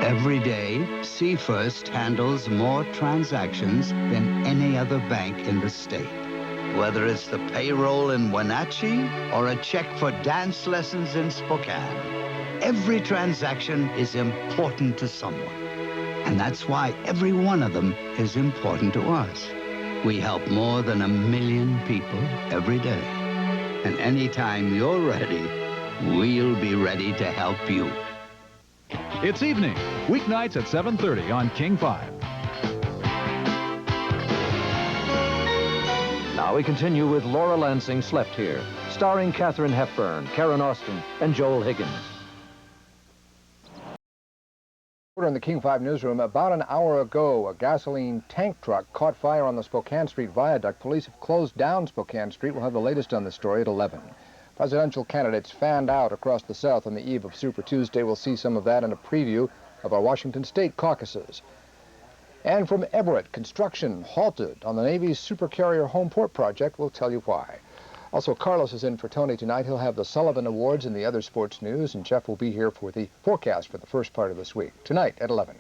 Every day, Seafirst handles more transactions than any other bank in the state. Whether it's the payroll in Wenatchee or a check for dance lessons in Spokane, every transaction is important to someone. And that's why every one of them is important to us. We help more than 1 million people every day. And anytime you're ready, we'll be ready to help you. It's evening, weeknights at 7:30 on King 5. Now we continue with Laura Lansing Slept Here, starring Katharine Hepburn, Karen Austin, and Joel Higgins. We're in the King 5 newsroom. About an hour ago, a gasoline tank truck caught fire on the Spokane Street Viaduct. Police have closed down Spokane Street. We'll have the latest on the story at 11. Presidential candidates fanned out across the South on the eve of Super Tuesday. We'll see some of that in a preview of our Washington State caucuses. And from Everett, construction halted on the Navy's supercarrier home port project. We'll tell you why. Also, Carlos is in for Tony tonight. He'll have the Sullivan Awards and the other sports news, and Jeff will be here for the forecast for the first part of this week. Tonight at 11.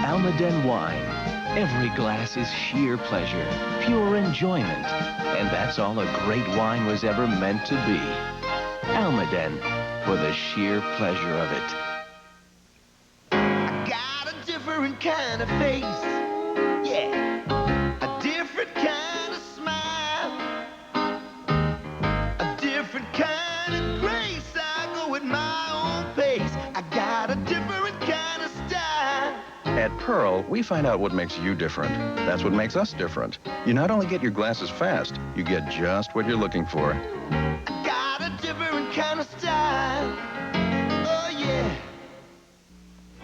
Almaden wine. Every glass is sheer pleasure, pure enjoyment. And that's all a great wine was ever meant to be. Almaden, for the sheer pleasure of it. I got a different kind of face. Yeah. A different kind of smile. A different kind of grace. I go at my own pace. I got a different kind of style. At Pearle, we find out what makes you different. That's what makes us different. You not only get your glasses fast, you get just what you're looking for. I got a different kind of style. Oh, yeah.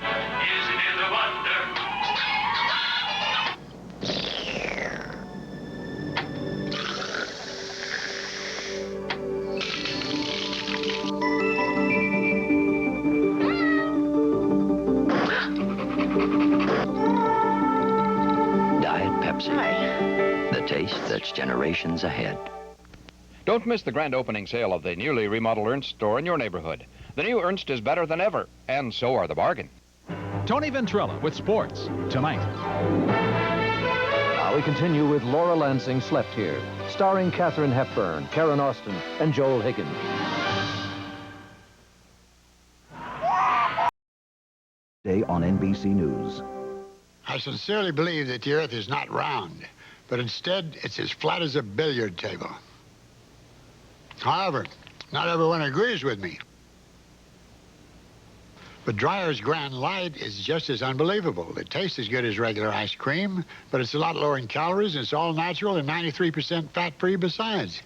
Isn't it a wonder? Pepsi. The taste that's generations ahead. Don't miss the grand opening sale of the newly remodeled Ernst store in your neighborhood. The new Ernst is better than ever, and so are the bargains. Tony Ventrella with sports tonight. Now we continue with Laura Lansing Slept Here, starring Katharine Hepburn, Karen Austin, and Joel Higgins. Today on NBC News. I sincerely believe that the Earth is not round, but instead it's as flat as a billiard table. However, not everyone agrees with me. But Dreyer's Grand Light is just as unbelievable. It tastes as good as regular ice cream, but it's a lot lower in calories, and it's all natural and 93% fat-free besides.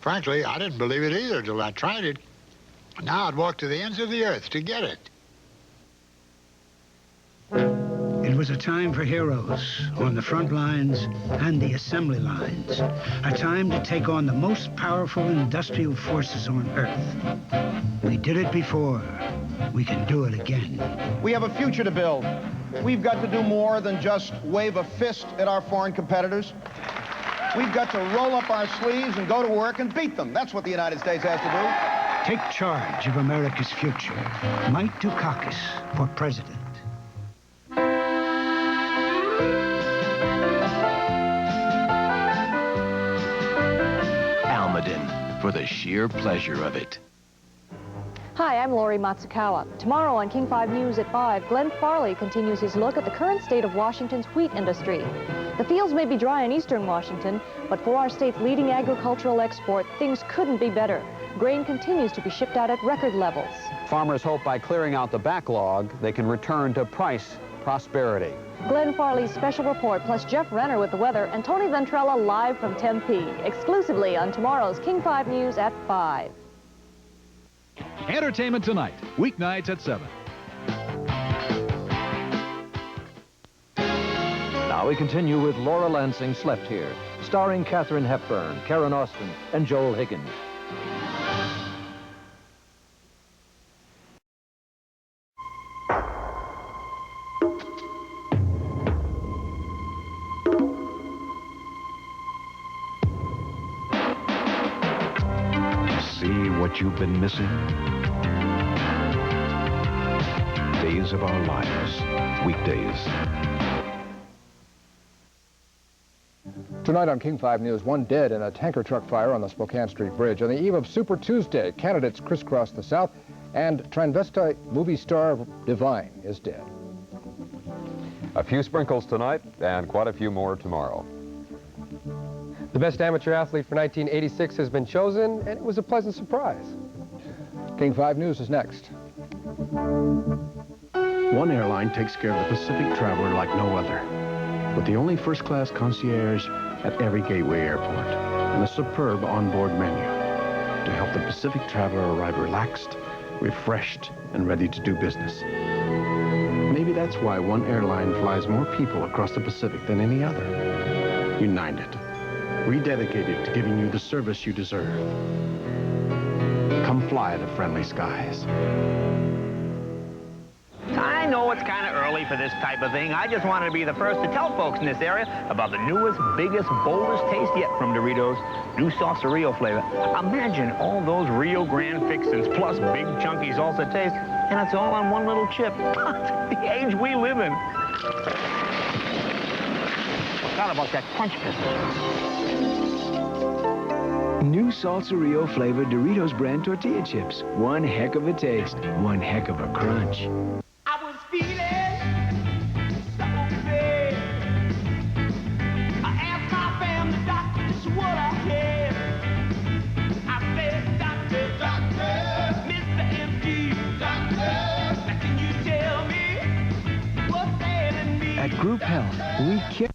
Frankly, I didn't believe it either till I tried it. Now I'd walk to the ends of the earth to get it. It was a time for heroes on the front lines and the assembly lines. A time to take on the most powerful industrial forces on Earth. We did it before. We can do it again. We have a future to build. We've got to do more than just wave a fist at our foreign competitors. We've got to roll up our sleeves and go to work and beat them. That's what the United States has to do. Take charge of America's future. Mike Dukakis for president. Almaden, for the sheer pleasure of it. Hi, I'm Lori Matsukawa. Tomorrow on King 5 News at 5, Glenn Farley continues his look at the current state of Washington's wheat industry. The fields may be dry in eastern Washington, but for our state's leading agricultural export, things couldn't be better. Grain continues to be shipped out at record levels. Farmers hope by clearing out the backlog, they can return to price prosperity. Glenn Farley's special report, plus Jeff Renner with the weather, and Tony Ventrella live from Tempe, exclusively on tomorrow's King 5 News at 5. Entertainment Tonight, weeknights at 7. Now we continue with Laura Lansing Slept Here, starring Katharine Hepburn, Karen Austin, and Joel Higgins. what you've been missing? Days of Our Lives, weekdays. Tonight on King 5 News, one dead in a tanker truck fire on the Spokane Street Bridge. On the eve of Super Tuesday, candidates crisscross the South, and transvestite movie star Divine is dead. A few sprinkles tonight, and quite a few more tomorrow. The best amateur athlete for 1986 has been chosen, and it was a pleasant surprise. King 5 News is next. One airline takes care of the Pacific traveler like no other, with the only first-class concierge at every gateway airport and a superb onboard menu to help the Pacific traveler arrive relaxed, refreshed, and ready to do business. Maybe that's why one airline flies more people across the Pacific than any other. United, rededicated to giving you the service you deserve. Come fly the friendly skies. I know it's kind of early for this type of thing. I just wanted to be the first to tell folks in this area about the newest, biggest, boldest taste yet from Doritos, new Salsa Rio flavor. Imagine all those Rio Grande fixins plus big chunky salsa taste, and it's all on one little chip. The age we live in. Forgot about that crunch business. New Salsa Rio flavored Doritos brand tortilla chips. One heck of a taste, one heck of a crunch. I was feeling so bad. I asked my family doctor just what I had. I said, doctor, doctor, Mr. MD, doctor, now can you tell me what's ailing me? At Group Health, we care.